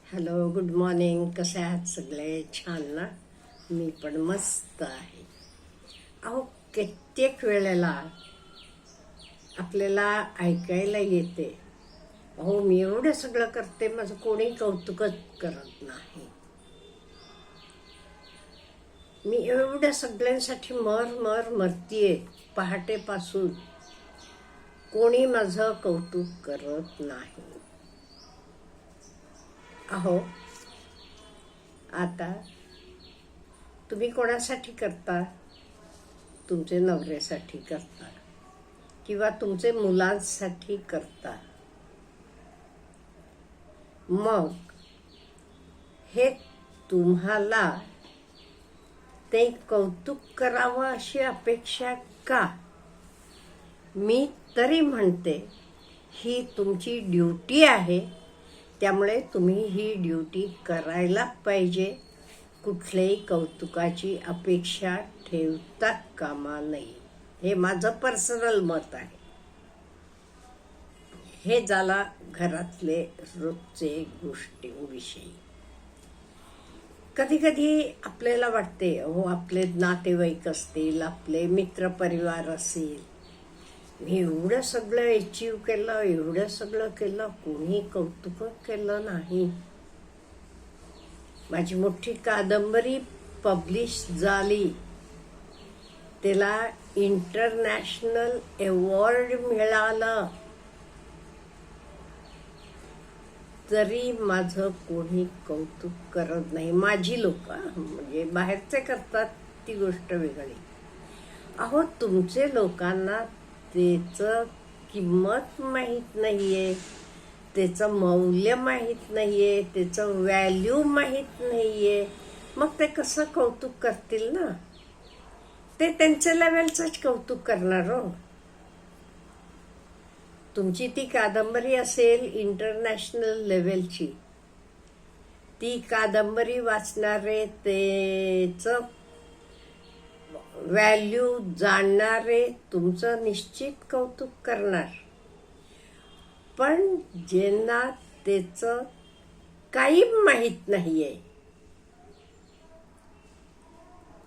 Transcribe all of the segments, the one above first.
Hello, good morning. कसे आहात सगळे? छान ना? मी पण मस्त आहे. अहो, कित्येक वेळेला आपल्याला ऐकायला येते, अहो मी एवढं सगळं करते, माझं कोणी कौतुकच करत नाही. मी एवढ्या सगळ्यांसाठी मरतीये पहाटेपासून, कोणी माझं कौतुक करत नाही. अहो, आता तुम्ही कोणासाठी करता? तुमचे नवऱ्यासाठी करता किंवा तुमचे मुलांसाठी करता. मग हे तुम्हाला ते कौतुक करावं अशी अपेक्षा का? मी तरी म्हणते, ही तुमची ड्युटी आहे, त्यामुळे तुम्ही ही ड्युटी करायला पाहिजे. कुठल्याही कौतुकाची अपेक्षा ठेवता कामा नये. हे माझं पर्सनल मत आहे. हे झाला घरातले रोजचे गोष्टींविषयी. कधी कधी आपल्याला वाटते, हो आपले नातेवाईक असतील, आपले मित्रपरिवार असेल, मी एवढं सगळं अचीव केलं, एवढं सगळं केलं, कोणी कौतुक केलं नाही. माझी मोठी कादंबरी पब्लिश झाली, त्याला इंटरनॅशनल अवॉर्ड मिळालं, तरी माझं कोणी कौतुक करत नाही. माझी लोक, म्हणजे बाहेरचे करतात ती गोष्ट वेगळी. अहो, तुमचे लोकांना त्याचं किंमत माहीत नाहीये, त्याचं मौल्य माहीत नाहीये, त्याचं व्हॅल्यू माहीत नाहीये. मग ते कसं कौतुक करतील ना? ते त्यांच्या लेवलचंच कौतुक करणार हो. तुमची ती कादंबरी असेल इंटरनॅशनल लेवलची, ती कादंबरी वाचणारे, त्याचं व्हॅल्यू जाणणारे तुमचं निश्चित कौतुक करणार. पण ज्यांना त्याचं काही माहीत नाहीये,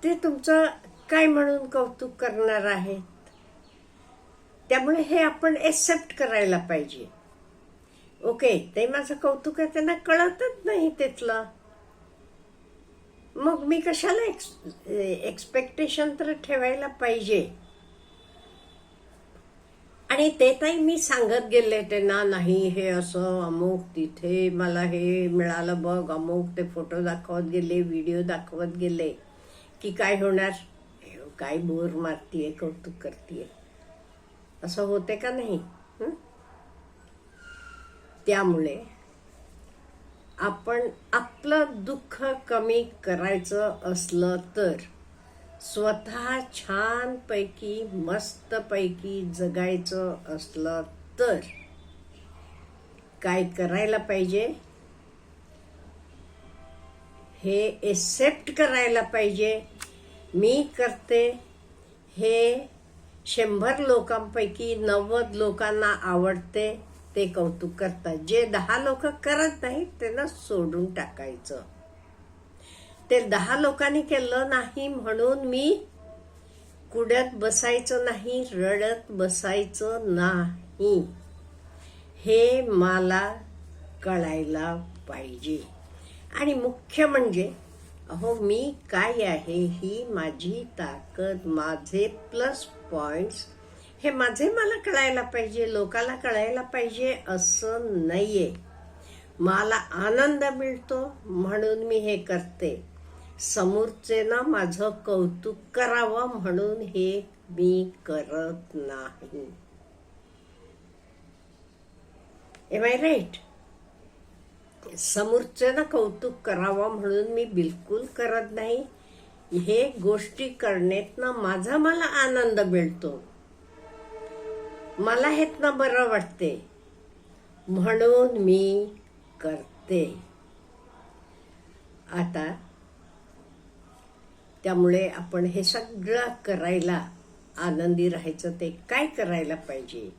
ते तुमचं काय म्हणून कौतुक करणार आहेत? त्यामुळे हे आपण एक्सेप्ट करायला पाहिजे. ओके, ते माझं कौतुक आहे, त्यांना कळतच नाही त्यातलं. मग मी कशाला एक्सपेक्टेशन तर ठेवायला पाहिजे. आणि ते ताई मी सांगत गेले त्यांना, नाही हे असं अमुक, तिथे मला हे मिळालं बघ, अमुक, ते फोटो दाखवत गेले, व्हिडिओ दाखवत गेले, की काय होणार? काय बोर मारतीये, कौतुक करतीये, असं होते का नाही? त्यामुळे आपण आपलं दुःख कमी करायचं असलं तर, स्वतः छानपैकी मस्तपैकी जगायचं असलं तर काय करायला पाहिजे? हे एक्सेप्ट करायला पाहिजे. मी करते हे 100 लोकांपैकी 90 लोकांना आवडते, ते कौतुक करतात. जे 10 लोक करत नाहीत त्यांना सोडून टाकायचं. ते 10 लोकांनी केलं नाही म्हणून मी कुड्यात बसायचं नाही, रडत बसायचं नाही. हे मला कळायला पाहिजे. आणि मुख्य म्हणजे, अहो मी काय आहे, ही माझी ताकद, माझे प्लस पॉइंट्स, हे माझे मला कळायला पाहिजे, लोकाला कळायला पाहिजे असं नाहीये. मला आनंद मिळतो म्हणून मी हे करते. समोरचे ना माझं कौतुक करावं म्हणून हे मी करत नाही. Am I right? समोरचे ना कौतुक करावं म्हणून मी बिलकुल करत नाही. हे गोष्टी करण्यातनं मला आनंद मिळतो, मला हेतनं बरं वाटते म्हणून मी करते. आता त्यामुळे आपण हे सगळं करायला, आनंदी राहायचं, ते काय करायला पाहिजे?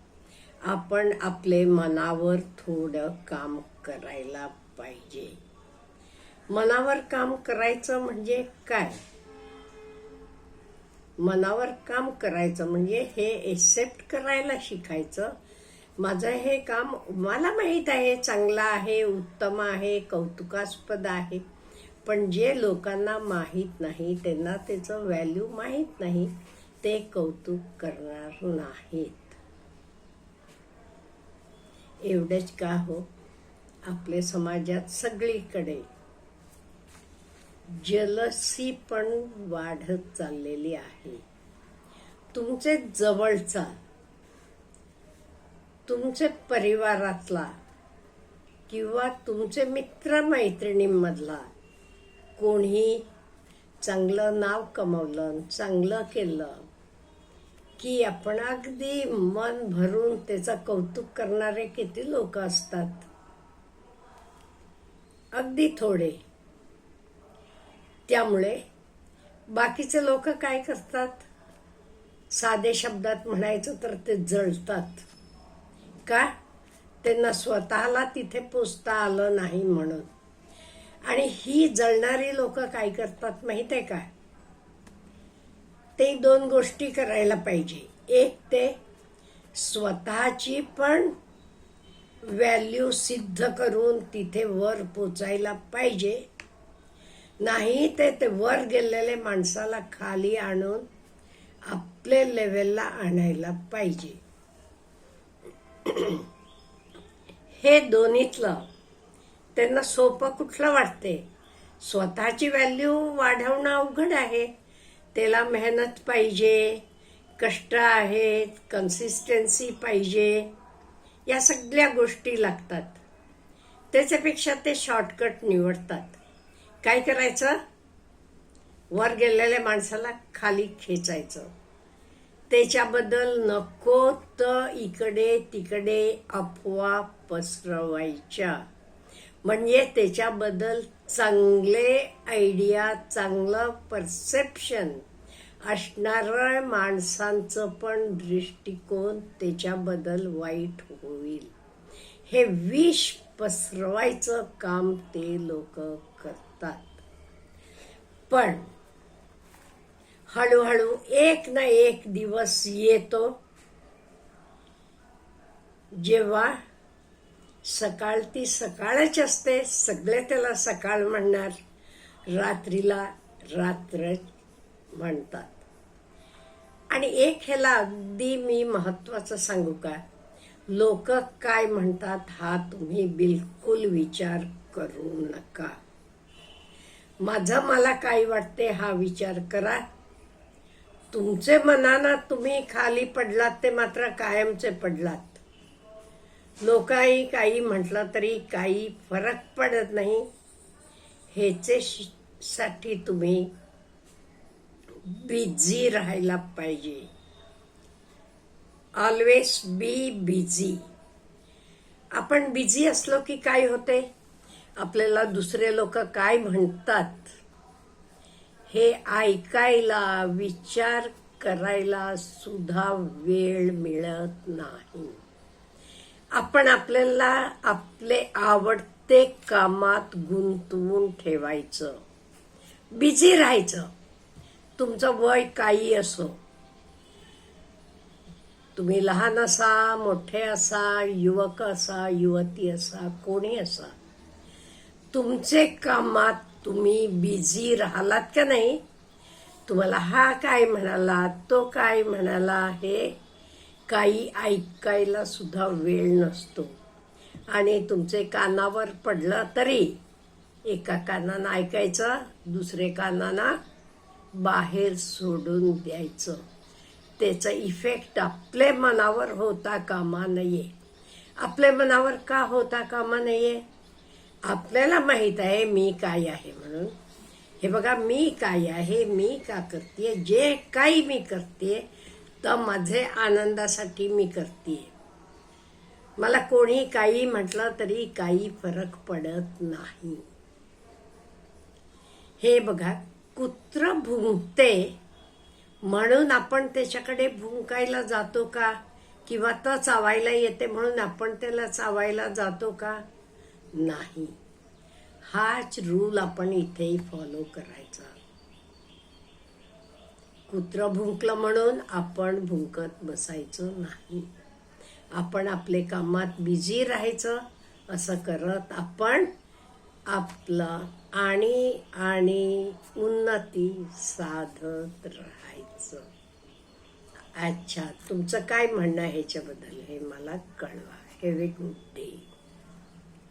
आपण आपले मनावर थोडं काम करायला पाहिजे. मनावर काम करायचं म्हणजे काय? मनावर काम करायचं म्हणजे हे एक्सेप्ट करायला शिकायचं. माझं हे काम मला माहीत आहे, चांगलं आहे, उत्तम आहे, कौतुकास्पद आहे, पण जे लोकांना माहीत नाही, त्यांना त्याचं व्हॅल्यू माहीत नाही, ते कौतुक करणार नाहीत. एवढंच का हो, आपल्या समाजात सगळीकडे जलसी पण वाढत चाललेली आहे. तुमचे जवळचा, तुमचे परिवारातला किंवा तुमचे मित्रमैत्रिणींमधला कोणी चांगलं नाव कमवलं, चांगलं केलं की आपण अगदी मन भरून त्याचं कौतुक करणारे किती लोक असतात? अगदी थोडे. त्यामुळे बाकीचे लोक काय करतात? साधे शब्दात म्हणायचं तर ते जळतात. का? त्यांना स्वतःला तिथे पोचता आलं नाही म्हणून. आणि ही जळणारी लोक काय करतात माहित आहे का? ते दोन गोष्टी करायला पाहिजे. एक, ते स्वतःची पण व्हॅल्यू सिद्ध करून तिथे वर पोचायला पाहिजे. नाही ते वर गेलेले माणसाला खाली आणून आपल्या लेवलला आणायला पाहिजे. हे दोन्हीतलं त्यांना सोपं कुठलं वाटते? स्वतःची व्हॅल्यू वाढवणं अवघड आहे. त्याला मेहनत पाहिजे, कष्ट आहेत, कन्सिस्टन्सी पाहिजे, या सगळ्या गोष्टी लागतात. त्याच्यापेक्षा ते शॉर्टकट निवडतात. काय करायचं? वर गेलेल्या माणसाला खाली खेचायचं. त्याच्याबद्दल नको तर इकडे तिकडे अफवा पसरवायच्या. म्हणजे त्याच्याबद्दल चांगले आयडिया, चांगलं परसेप्शन असणाऱ्या माणसांचं पण दृष्टिकोन त्याच्याबद्दल वाईट होईल. हे विष पसरवायचं काम ते लोक करतात. पण हळूहळू एक ना एक दिवस येतो जेव्हा सकाळ ती सकाळच असते. सगळे त्याला सकाळ म्हणणार, रात्रीला रात्र म्हणतात. आणि एक ह्याला अगदी मी महत्वाचं सांगू का? लोक काय म्हणतात हा तुम्ही बिलकुल विचार करू नका. मला काय वाटते हा विचार करा. तुमचे मनानं तुम्ही खाली पडलात ते मात्र कायमचे पडलात. लोकांनी काही म्हटलं तरी काही फरक पडत नाही. ह्याच्यासाठी तुम्ही बिझी राहायला पाहिजे. Always be busy. आपण बिझी असलो की काय होते? आपल्याला दुसरे लोक काय म्हणतात हे ऐकायला, विचार करायला सुद्धा वेळ मिळत नाही. आपण आपल्याला आपले आवडते कामात गुंतवून ठेवायचं, बिझी राहायचं. तुमचं वय काही असो, तुम्ही लहान असा, मोठे असा, युवक असा, युवती असा, कोणी असा, तुमचे कामात तुम्ही बिझी राहिलात का नाही? तुम्हाला हा काय म्हणाला, तो काय म्हणाला, हे काही ऐकायला सुद्धा वेळ नसतो. आणि तुमचे कानावर पडलं तरी एका कानानं ऐकायचं, दुसरे कानानं बाहेर सोडून द्यायचं. त्याचा इफेक्ट आपल्या मनावर होता कामा नये. आपल्या मनावर का होता कामा नये? आपल्याला माहित आहे मी काय आहे म्हणून. हे बघा, मी काय आहे, मी का करते, जे काही मी करते तर माझे आनंदासाठी मी करते. मला कोणी काही म्हटलं तरी काही फरक पडत नाही. हे बघा, कुत्र भुंकते म्हणून आपण त्याच्याकडे भुंकायला जातो का? किंवा तो चावायला येते म्हणून आपण त्याला चावायला जातो का? नाही. हाच रूल आपण इथेही फॉलो करायचा. कुत्रं भुंकलं म्हणून आपण भुंकत बसायचं नाही. आपण आपले कामात बिझी राहायचं. असं करत आपण आपलं आणि उन्नती साधत राहायचं. अच्छा, तुमचं काय म्हणणं आहे ह्याच्याबद्दल हे मला कळवा. Have a good day.